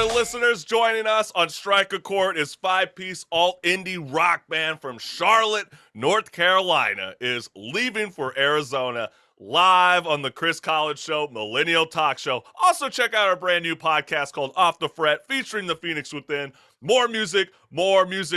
listeners. Joining us on Strike a Chord is five-piece alt-indie rock band from Charlotte, North Carolina, is leaving for Arizona live on the Chris Collins Show, Millennial Talk Show. Also, check out our brand new podcast called Off the Fret, featuring the Phoenix Within. More music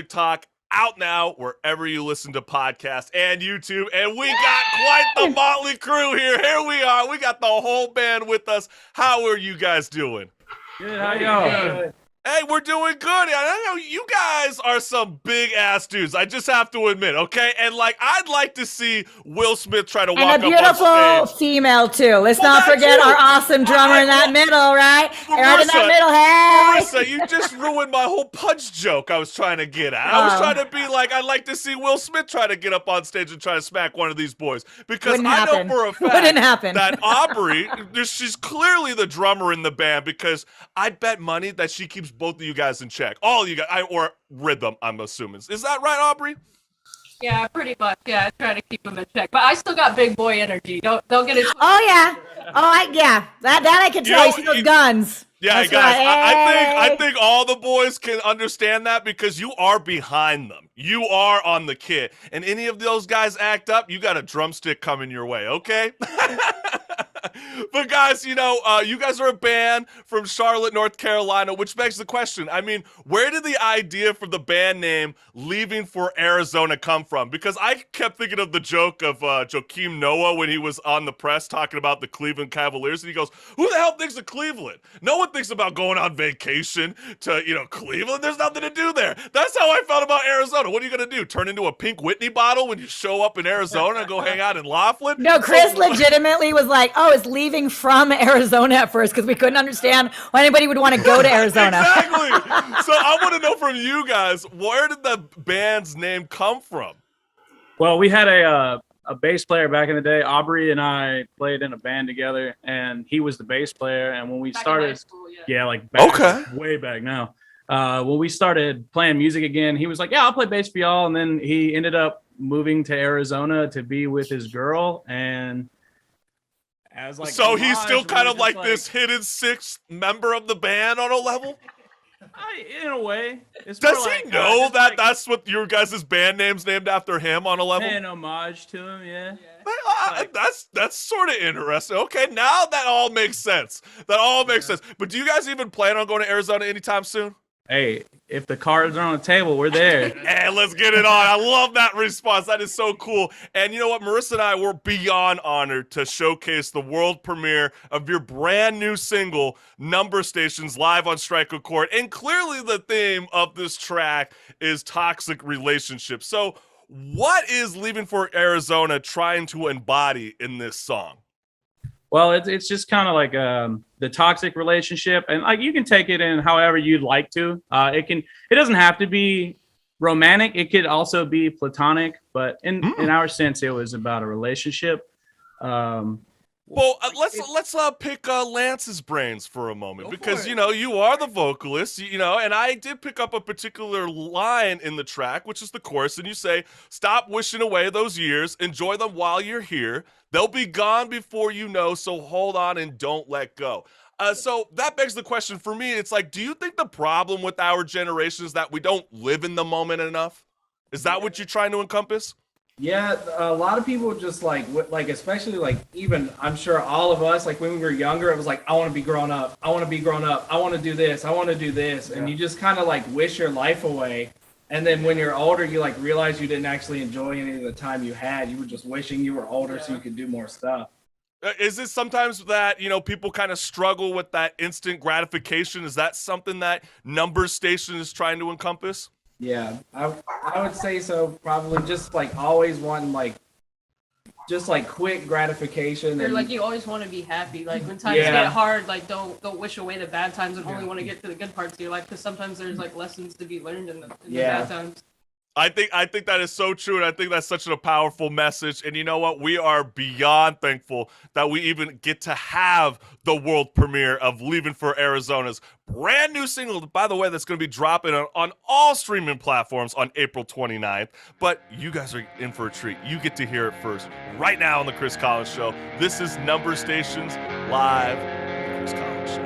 talk. Out now wherever you listen to podcasts and YouTube. And we got quite the motley crew here. Here we are. We got the whole band with us. How are you guys doing? Good. How you going? Hey, we're doing good. I know you guys are some big ass dudes. I just have to admit, okay? And I'd like to see Will Smith try to walk up on stage. And a beautiful female too. Let's not forget our awesome drummer in that middle, right? Right in that middle. Hey, Marissa, you just ruined my whole punch joke I was trying to get at. I was trying to be like, I'd like to see Will Smith try to get up on stage and try to smack one of these boys. Because I know for a fact that Aubrey, she's clearly the drummer in the band, because I'd bet money that she keeps both of you guys in check. All of you guys, or rhythm, I'm assuming. Is that right, Aubrey? Yeah, pretty much. Yeah, I try to keep them in check. But I still got big boy energy. Don't get it. Oh, yeah. That I can tell. You see those guns. Yeah, that's guys, right. I think all the boys can understand that, because you are behind them. You are on the kit. And any of those guys act up, you got a drumstick coming your way, okay? But guys, you guys are a band from Charlotte, North Carolina, which begs the question. I mean, where did the idea for the band name Leaving for Arizona come from? Because I kept thinking of the joke of Joakim Noah when he was on the press talking about the Cleveland Cavaliers, and he goes, who the hell thinks of Cleveland? No one thinks about going on vacation to, Cleveland. There's nothing to do there. That's how I felt about Arizona. What are you going to do? Turn into a Pink Whitney bottle when you show up in Arizona and go hang out in Laughlin? No, Chris legitimately was like, it's leaving from Arizona at first, because we couldn't understand why anybody would want to go to Arizona. Exactly. So I want to know from you guys, where did the band's name come from? Well, we had a bass player back in the day. Aubrey and I played in a band together, and he was the bass player. And when we started, school, way back now. When we started playing music again, he was like, "Yeah, I'll play bass for y'all." And then he ended up moving to Arizona to be with his girl, and so he's still kind of like this hidden sixth member of the band on a level? In a way. Does he know that that's what your guys' band name's named after him on a level? An homage to him, yeah. That's sort of interesting. Okay, now that all makes sense. But do you guys even plan on going to Arizona anytime soon? Hey, if the cards are on the table, we're there. Hey, let's get it on. I love that response. That is so cool. And you know what? Marissa and I were beyond honored to showcase the world premiere of your brand new single, Number Stations, live on Strike a Chord. And clearly the theme of this track is toxic relationships. So what is Leaving for Arizona trying to embody in this song? Well, it's just kind of like the toxic relationship, and you can take it in however you'd like to. It doesn't have to be romantic. It could also be platonic, but in our sense, it was about a relationship. Let's pick Lance's brains for a moment, because you are the vocalist, and I did pick up a particular line in the track, which is the chorus, and you say, "Stop wishing away those years, enjoy them while you're here. They'll be gone before you know, so hold on and don't let go." So that begs the question for me. It's like, do you think the problem with our generation is that we don't live in the moment enough? Is that what you're trying to encompass? Yeah, a lot of people just especially even I'm sure all of us, when we were younger, it was like, I want to be grown up. I want to be grown up. I want to do this. I want to do this. And you just kind of wish your life away. And then when you're older, you realize you didn't actually enjoy any of the time you had. You were just wishing you were older so you could do more stuff. Is it sometimes that, people kind of struggle with that instant gratification? Is that something that Number Station is trying to encompass? Yeah, I would say so. Probably just always wanting quick gratification. Or you always want to be happy. When times get hard, don't wish away the bad times and only want to get to the good parts of your life, because sometimes there's lessons to be learned in the bad times. I think that is so true, and I think that's such a powerful message. And you know what? We are beyond thankful that we even get to have the world premiere of Leaving for Arizona's brand new single, by the way, that's going to be dropping on all streaming platforms on April 29th. But you guys are in for a treat. You get to hear it first right now on the Chris Collins Show. This is Number Stations live on the Chris Collins Show.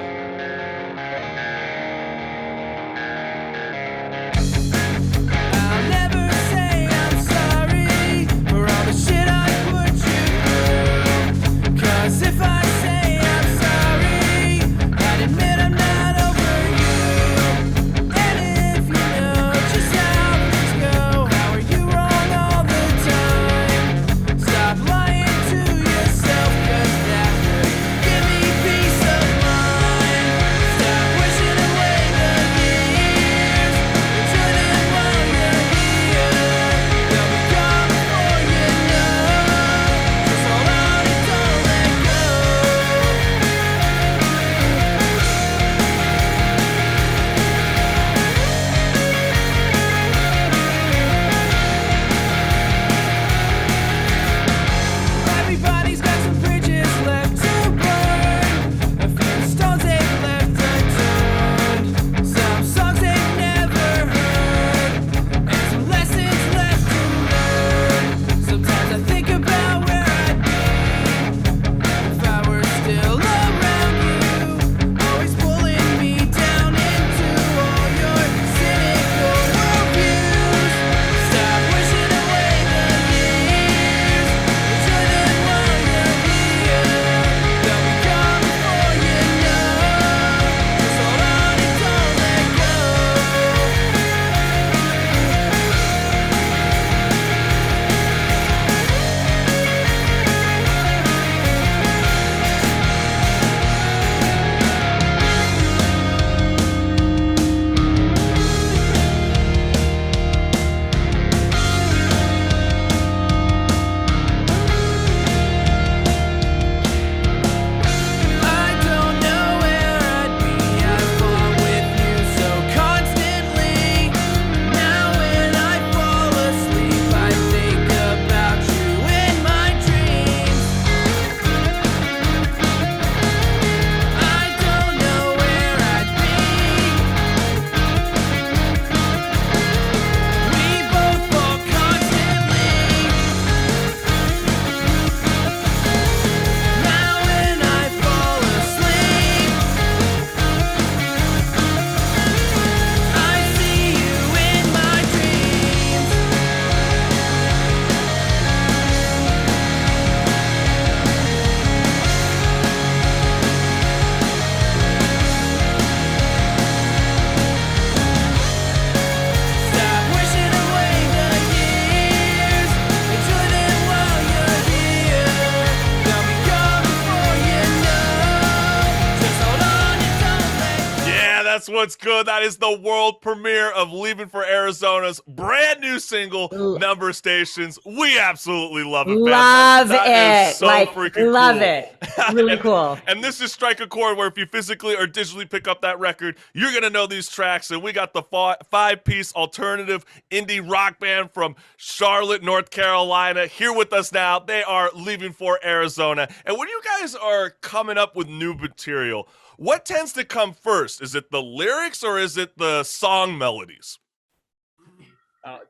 That's what's good. That is the world premiere of Leaving for Arizona's brand new single, Number Stations. We absolutely love it, man. Love That it. is so Like, freaking love cool. it. Really and, cool. And this is Strike a Chord, where if you physically or digitally pick up that record, you're going to know these tracks. And we got the five-piece alternative indie rock band from Charlotte, North Carolina, here with us now. They are Leaving for Arizona. And when you guys are coming up with new material, what tends to come first? Is it the lyrics or is it the song melodies?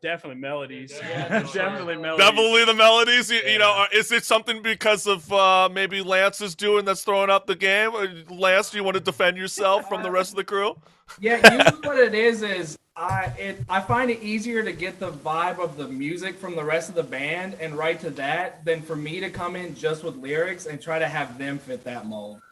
Definitely melodies. Definitely melodies. Definitely the melodies. You know, is it something because of maybe Lance is doing that's throwing up the game? Lance, do you want to defend yourself from the rest of the crew? Yeah, usually what it is I find it easier to get the vibe of the music from the rest of the band and write to that than for me to come in just with lyrics and try to have them fit that mold.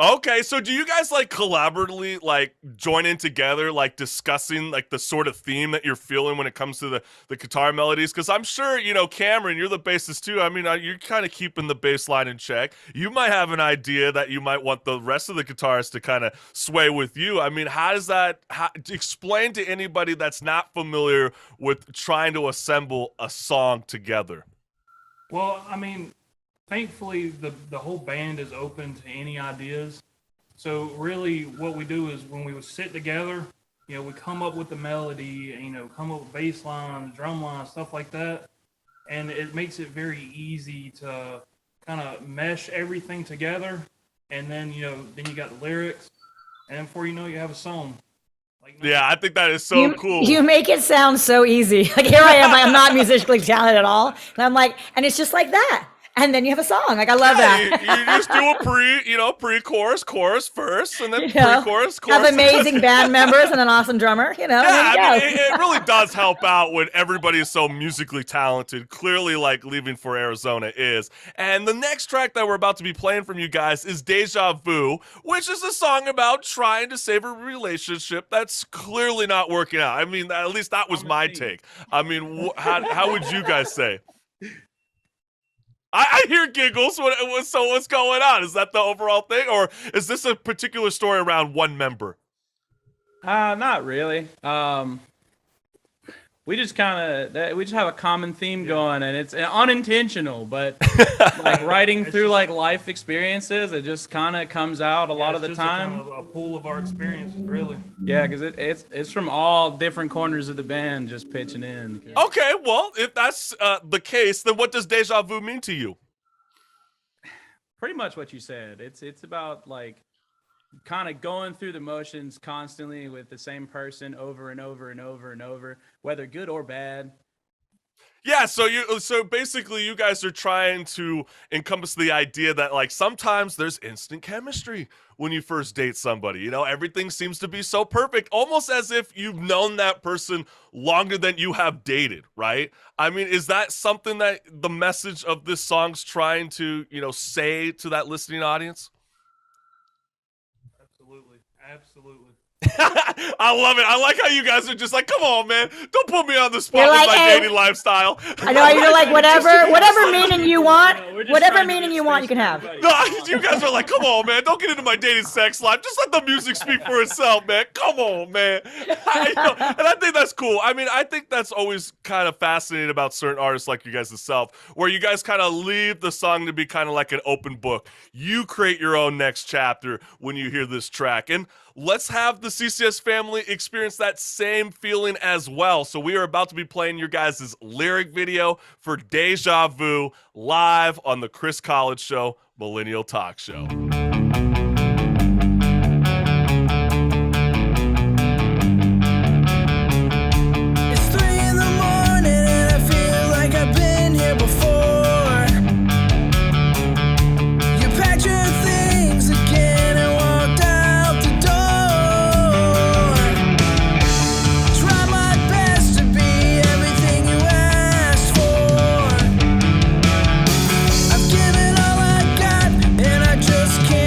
Okay, so do you guys like collaboratively like join in together, like discussing like the sort of theme that you're feeling when it comes to the guitar melodies? Because I'm sure, you know, Cameron, you're the bassist too. I mean, you're kind of keeping the bass line in check. You might have an idea that you might want the rest of the guitarists to kind of sway with you. I mean, how does that explain to anybody that's not familiar with trying to assemble a song together? Well, I mean, thankfully, the whole band is open to any ideas. So really what we do is when we would sit together, you know, we come up with the melody, you know, come up with bass line, drum line, stuff like that. And it makes it very easy to kind of mesh everything together. And then, you know, then you got the lyrics. And before you know it, you have a song. Yeah, I think that is so cool. You make it sound so easy. Like, here I am, like, I'm not musically talented at all. And I'm like, and it's just like that. And then you have a song. Like, I love that. You just do a pre-chorus, chorus first, and then pre-chorus, chorus. Have amazing band members and an awesome drummer, you know. Yeah, I mean, it really does help out when everybody is so musically talented, clearly like Leaving for Arizona is. And the next track that we're about to be playing from you guys is Deja Vu, which is a song about trying to save a relationship that's clearly not working out. I mean, at least that was my take. I mean, how would you guys say? I hear giggles. So what's going on? Is that the overall thing, or is this a particular story around one member? Not really. We just have a common theme going, and it's unintentional, but like writing through like life experiences, it just kind of comes out a lot of the time. Kind of a pool of our experiences, really. Yeah, because it's from all different corners of the band just pitching in. Okay, well, if that's the case, then what does Deja Vu mean to you? Pretty much what you said. It's about like kind of going through the motions constantly with the same person over and over and over and over, whether good or bad. Yeah, so basically you guys are trying to encompass the idea that like sometimes there's instant chemistry when you first date somebody. You know, everything seems to be so perfect, almost as if you've known that person longer than you have dated, right? I mean, is that something that the message of this song's trying to, you know, say to that listening audience? Absolutely. I love it. I like how you guys are just like, come on, man. Don't put me on the spot with my dating lifestyle. I know, you're like, whatever meaning you want, whatever mening you want, you can have. No, you guys are like, come on, man. Don't get into my dating sex life. Just let the music speak for itself, man. Come on, man. And I think that's cool. I mean, I think that's always kind of fascinating about certain artists like you guys yourself, where you guys kind of leave the song to be kind of like an open book. You create your own next chapter when you hear this track. And let's have the CCS family experience that same feeling as well. So we are about to be playing your guys' lyric video for Deja Vu live on the Chris College Show, Millennial Talk Show. It's 3 a.m. and I feel like I've been here before. You packed your things again and walked out the door. Try my best to be everything you asked for. I've given all I got and I just can't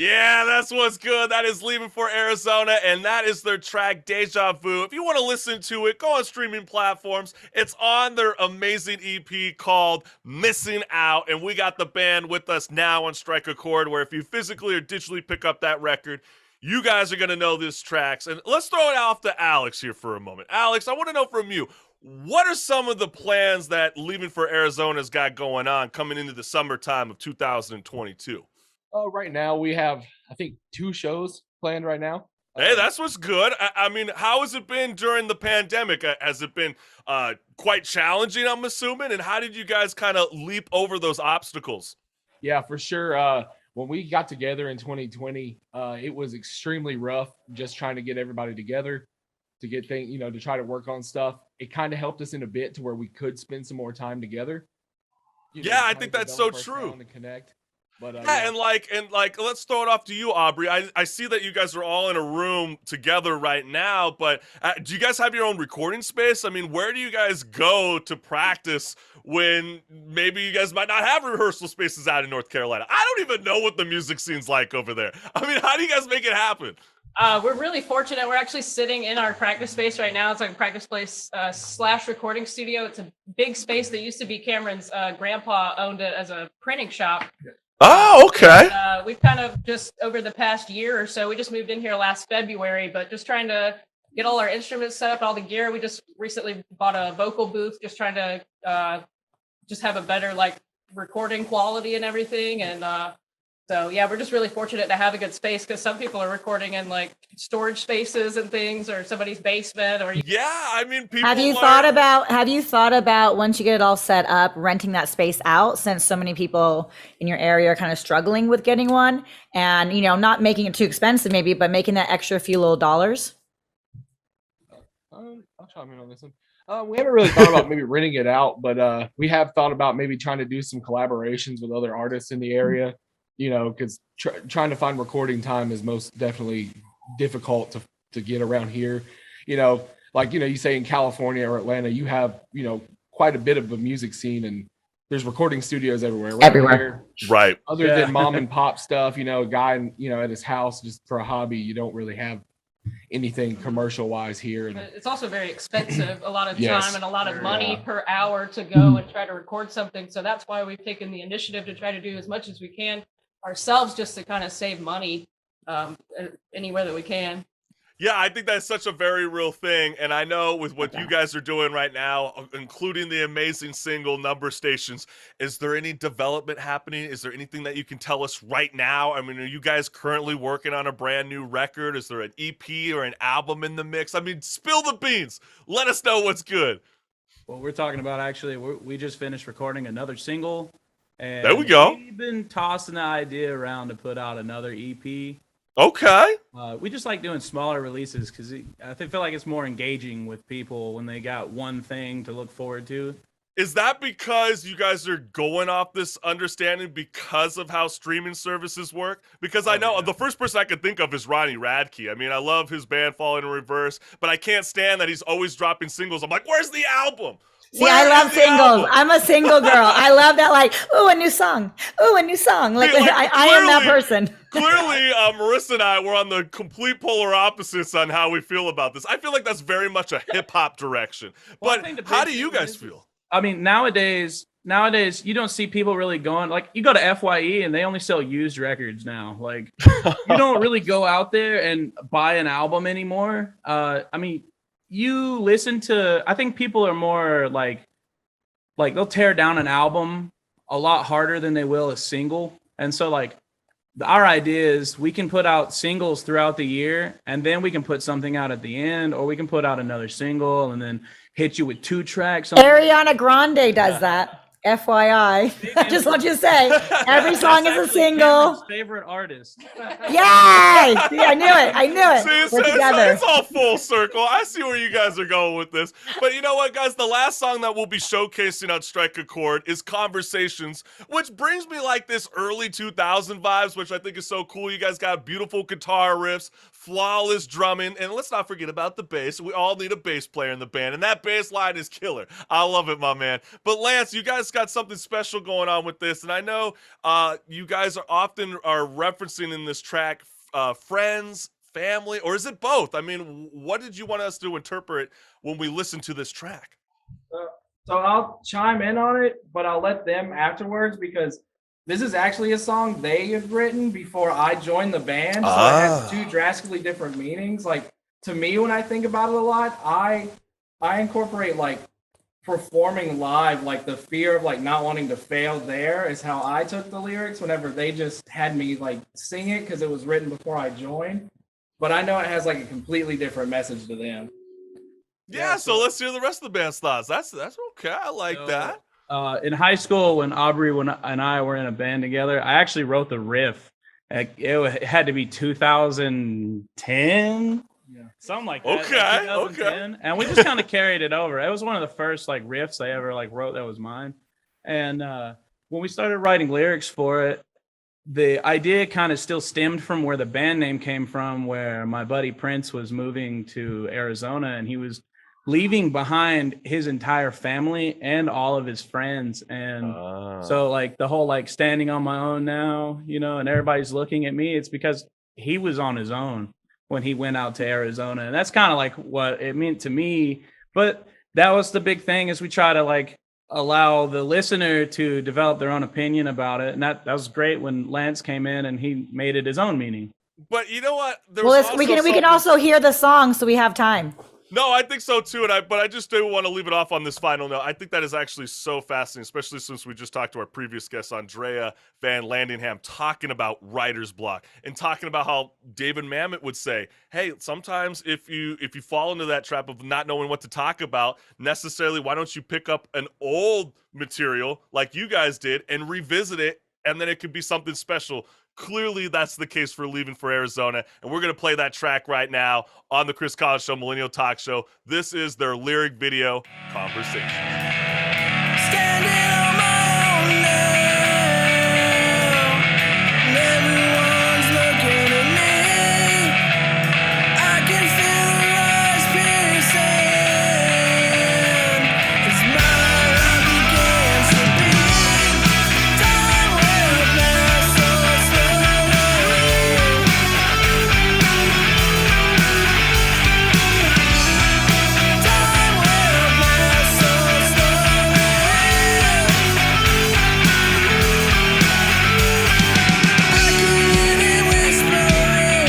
Yeah, that's what's good. That is Leaving for Arizona, and that is their track Deja Vu. If you want to listen to it, go on streaming platforms. It's on their amazing EP called Missing Out, and we got the band with us now on Strike a Chord, where if you physically or digitally pick up that record, you guys are going to know these tracks. And let's throw it off to Alex here for a moment. Alex, I want to know from you, what are some of the plans that Leaving for Arizona's got going on coming into the summertime of 2022? Right now we have, I think, 2 shows planned right now. Hey, that's what's good. I mean, how has it been during the pandemic? Has it been quite challenging, I'm assuming? And how did you guys kind of leap over those obstacles? Yeah, for sure. When we got together in 2020, it was extremely rough just trying to get everybody together to get things, to try to work on stuff. It kind of helped us in a bit to where we could spend some more time together. Yeah, I kind think of that's so develop our true. sound and connect. But Yeah, and like, let's throw it off to you, Aubrey. I see that you guys are all in a room together right now, but do you guys have your own recording space? I mean, where do you guys go to practice when maybe you guys might not have rehearsal spaces out in North Carolina? I don't even know what the music scene's like over there. I mean, how do you guys make it happen? We're really fortunate. We're actually sitting in our practice space right now. It's like a practice place / recording studio. It's a big space that used to be Cameron's grandpa owned it as a printing shop. Oh, okay. We've kind of just over the past year or so, we just moved in here last February, but just trying to get all our instruments set up, all the gear. We just recently bought a vocal booth, just trying to just have a better like recording quality and everything. And so, yeah, we're just really fortunate to have a good space because some people are recording in like storage spaces and things or somebody's basement or. Yeah, I mean, people Have you thought about once you get it all set up, renting that space out, since so many people in your area are kind of struggling with getting one, and not making it too expensive maybe, but making that extra few little dollars? I'll chime in on this one. We haven't really thought about maybe renting it out, but we have thought about maybe trying to do some collaborations with other artists in the area. Because trying to find recording time is most definitely difficult to get around here. You say in California or Atlanta, you have, quite a bit of a music scene and there's recording studios everywhere. Everywhere. Right. Other than mom and pop stuff, a guy, at his house just for a hobby, you don't really have anything commercial wise here. And it's also very expensive, a lot of Yes. time and a lot of money per hour to go and try to record something. So that's why we've taken the initiative to try to do as much as we can ourselves just to kind of save money anywhere that we can. Yeah, I think that's such a very real thing. And I know with what you guys are doing right now, including the amazing single Number Stations, is there any development happening? Is there anything that you can tell us right now? I mean, are you guys currently working on a brand new record? Is there an EP or an album in the mix? I mean, spill the beans. Let us know what's good. Well, we're talking about actually, we just finished recording another single. And there we go. We've been tossing the idea around to put out another EP. Okay. We just like doing smaller releases because I feel like it's more engaging with people when they got one thing to look forward to. Is that because you guys are going off this understanding because of how streaming services work? Because I know the first person I could think of is Ronnie Radke. I mean, I love his band Falling in Reverse, but I can't stand that he's always dropping singles. I'm like, where's the album? See, I love singles. I'm a single girl. I love that, like, ooh, a new song. Ooh, a new song. Like, I am that person. Clearly, Marissa and I were on the complete polar opposites on how we feel about this. I feel like that's very much a hip-hop direction. Well, but how do you guys feel? I mean, nowadays, you don't see people really going, like, you go to FYE and they only sell used records now. Like, you don't really go out there and buy an album anymore. I mean, you listen to, I think people are more like they'll tear down an album a lot harder than they will a single. And so like our idea is we can put out singles throughout the year and then we can put something out at the end, or we can put out another single and then hit you with 2 tracks. Ariana Grande does that. FYI, I just want you to say every song is a single. Favorite artist. Yay! See, I knew it. See, We're together. it's all full circle. I see where you guys are going with this. But you know what, guys? The last song that we'll be showcasing on Strike a Chord is Conversations, which brings me like this early 2000 vibes, which I think is so cool. You guys got beautiful guitar riffs, flawless drumming, and let's not forget about the bass. We all need a bass player in the band, and that bass line is killer. I love it, my man. But Lance, you guys guys got something special going on with this, and I know you guys are referencing in this track friends, family, or is it both? I mean, what did you want us to interpret when we listen to this track? So I'll chime in on it, but I'll let them afterwards because this is actually a song they had written before I joined the band. So it has two drastically different meanings. Like to me, when I think about it a lot, I incorporate like performing live, like the fear of like not wanting to fail there is how I took the lyrics whenever they just had me like sing it because it was written before I joined. But I know it has like a completely different message to them. Yeah, so let's hear the rest of the band's thoughts. That's okay. I like that. In high school, when Aubrey and I were in a band together, I actually wrote the riff. It had to be 2010, something like that. Okay, like 2010. And we just kind of carried it over. It was one of the first like riffs I ever like wrote that was mine. And when we started writing lyrics for it, the idea kind of still stemmed from where the band name came from, where my buddy Prince was moving to Arizona and he was leaving behind his entire family and all of his friends. And so like the whole like standing on my own now, you know, and everybody's looking at me, it's because he was on his own when he went out to Arizona. And that's kind of like what it meant to me. But that was the big thing, is we try to like allow the listener to develop their own opinion about it. And that was great when Lance came in and he made it his own meaning. But you know what? We can also hear the song, so we have time. No, I think so too, but I just do want to leave it off on this final note. I think that is actually so fascinating, especially since we just talked to our previous guest, Andrea Van Landingham, talking about writer's block and talking about how David Mamet would say, hey, sometimes if you fall into that trap of not knowing what to talk about necessarily, why don't you pick up an old material like you guys did and revisit it, and then it could be something special. Clearly, that's the case for Leaving for Arizona, and we're going to play that track right now on the Chris Collins Show, Millennial Talk Show. This is their lyric video, Conversation. Standing on my own now, and everyone's looking at me. I can feel the eyes piercing, as my heart begins to beat. Time will pass so slowly. Time will pass so slowly. I can hear it whispering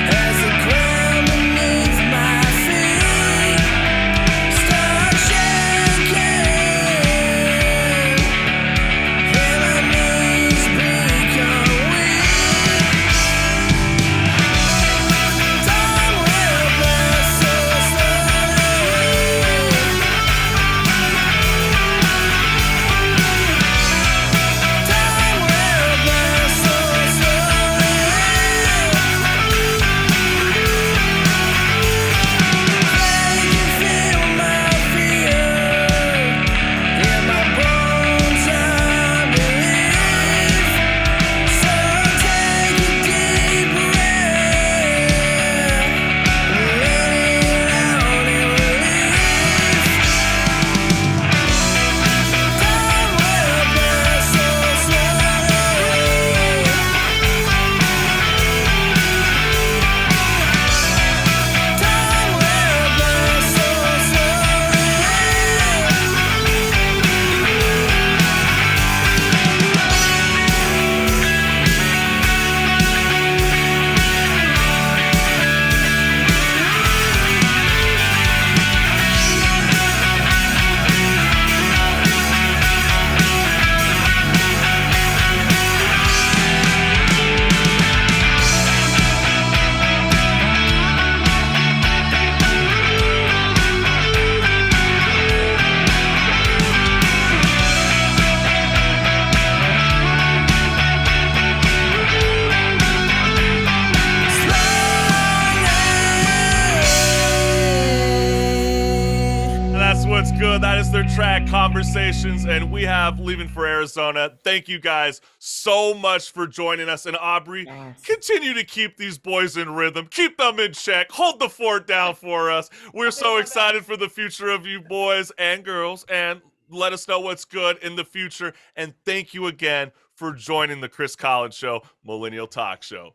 as the ground beneath my feet starts shaking, and my knees become weak. Time will pass so slowly. Time will pass so slowly. They can feel my fear in my bones, I believe. So take a deep breath, let it out in relief. Time will pass so slowly. Time will pass so And that's what's good. That is their track, Conversations, and we have Leaving for Arizona. Thank you guys so much for joining us. And Aubrey, continue to keep these boys in rhythm. Keep them in check. Hold the fort down for us. We're so excited for the future of you boys and girls and let us know what's good in the future. And thank you again for joining the Chris Collins Show Millennial Talk Show.